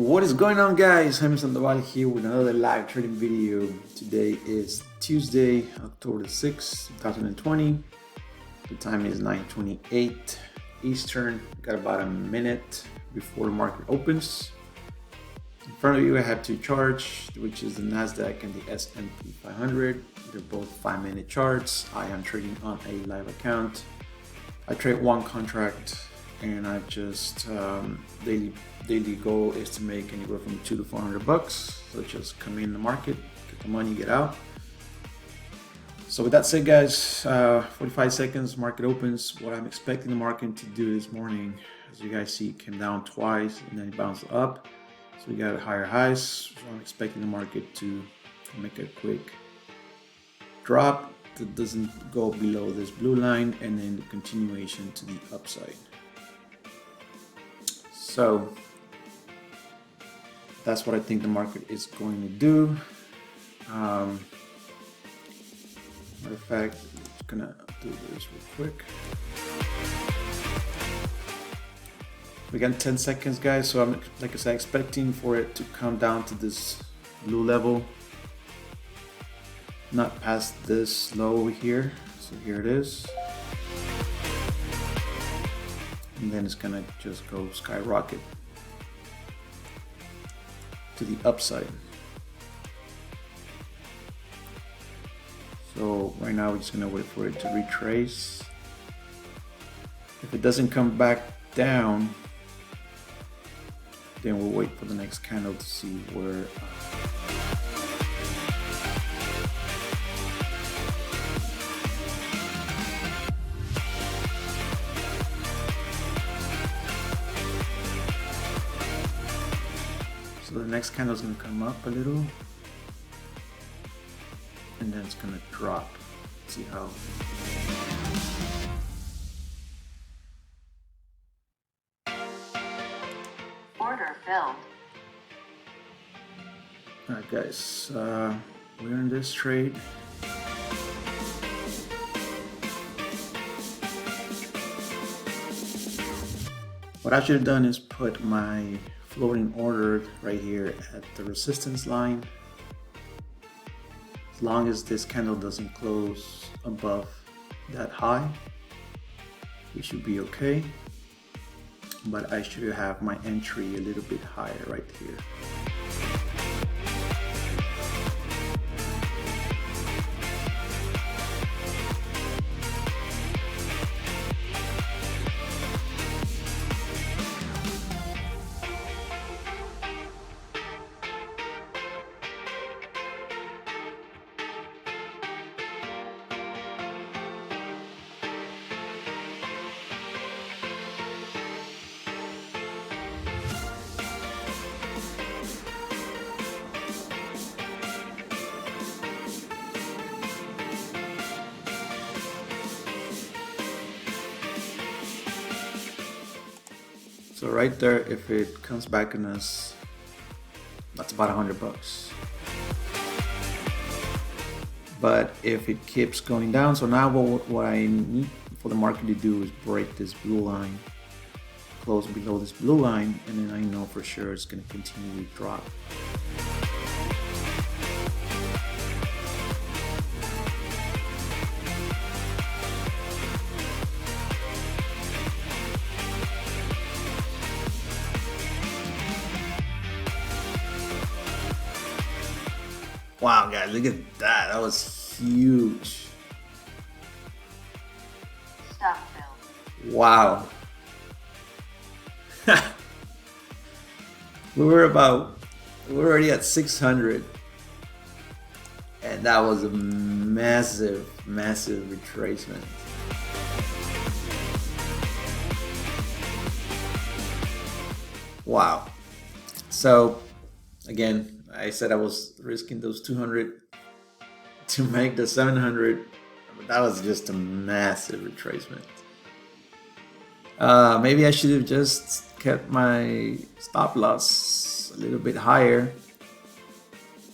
What is going on, guys? I'm Sandoval here with another live trading video. Today is Tuesday, October 6th, 2020. The time is 9:28 Eastern. Got about a minute before the market opens. In front of you, I have two charts, which is the Nasdaq and the S&P 500. They're both 5-minute charts. I am trading on a live account. I trade one contract, and I just daily goal is to make anywhere from $200 to $400. So just come in the market, get the money, get out. So with that said, guys, 45 seconds, market opens. What I'm expecting the market to do this morning, as you guys see, it came down twice and then it bounced up. So we got higher highs. So I'm expecting the market to make a quick drop that doesn't go below this blue line, and then the continuation to the upside. So that's what I think the market is going to do. Matter of fact, I'm just gonna do this real quick. We got 10 seconds, guys. So I'm, like I said, expecting for it to come down to this blue level, not past this low over here. So here it is. And then it's gonna just go skyrocket to the upside. So right now we're just gonna wait for it to retrace. If it doesn't come back down, then we'll wait for the next candle to see where so the next candle is going to come up a little, and then it's going to drop. See how. Order filled. Alright, guys, we're in this trade. What I should have done is put my floating order right here at the resistance line. As long as this candle doesn't close above that high, we should be okay. But I should have my entry a little bit higher right here. So right there, if it comes back in us, that's about $100. But if it keeps going down, so now what I need for the market to do is break this blue line, close below this blue line, and then I know for sure it's going to continue to drop. Wow, guys, look at that. That was huge. Stop filled. Wow. We're already at 600. And that was a massive retracement. Wow. So, again, I said I was risking those 200 to make the 700, but that was just a massive retracement. Maybe I should have just kept my stop loss a little bit higher,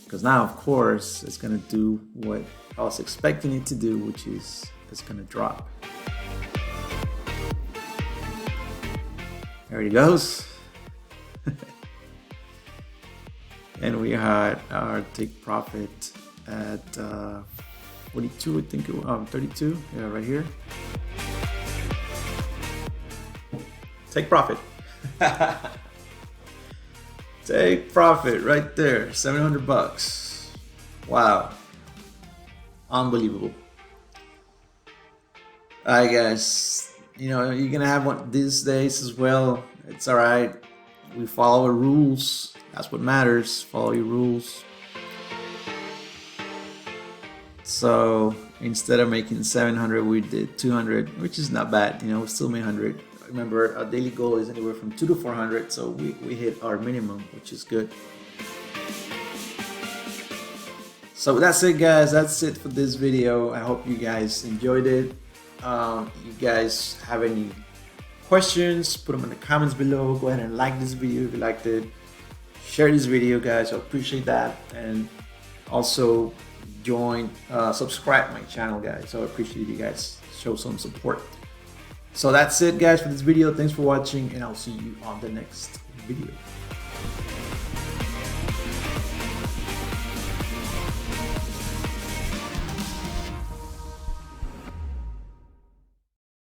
because now, of course, it's going to do what I was expecting it to do, which is it's going to drop. There he goes. And we had our take profit at 42, I think, 32, yeah, right here. Take profit. Take profit right there, 700 bucks. Wow. Unbelievable. Alright guys, you know, you're gonna have one these days as well. It's alright. We follow our rules. That's what matters. Follow your rules. So instead of making 700, we did 200, which is not bad. You know, we still made 100. Remember, our daily goal is anywhere from 2 to 400, so we hit our minimum, which is good. So that's it, guys. That's it for this video. I hope you guys enjoyed it. You guys have any questions, put them in the comments below. Go ahead and like this video if you liked it. Share this video, guys. I appreciate that. And also subscribe my channel, guys. So I appreciate you guys show some support. So that's it, guys, for this video. Thanks for watching, and I'll see you on the next video.